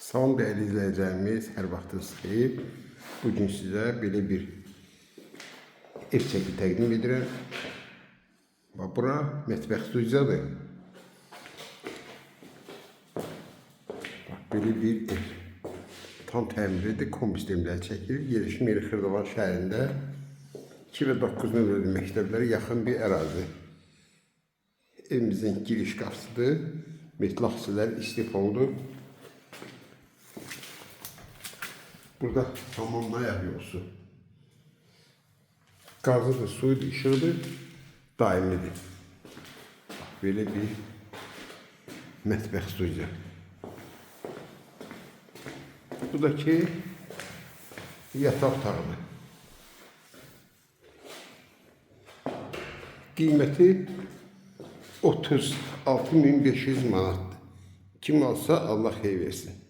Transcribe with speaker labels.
Speaker 1: Salam değerli izleyicilerimiz, her vaxtınız xeyir. Bugün sizə belə bir ev çəki təqdim edirəm. Bax, bura mətbəx studiyadır. Bax, belə bir ev. Tam təmirlidir, kombinemlər çəkilir. Yerleşim yeri Xırdavan şəhərində 2 və 9 nömrəli məktəblərə yaxın bir ərazi. Evimizin giriş qapısıdır. Metal axsələr istifalıdır. Burada tamamlayan yolsu. Gazıdır, suyudur, ışığıdır, daimidir. Böyle bir mətbəx studiya. Buradaki yataq otağıdır. Qiyməti 36.500 manatdır. Kim alsa Allah xeyir versin.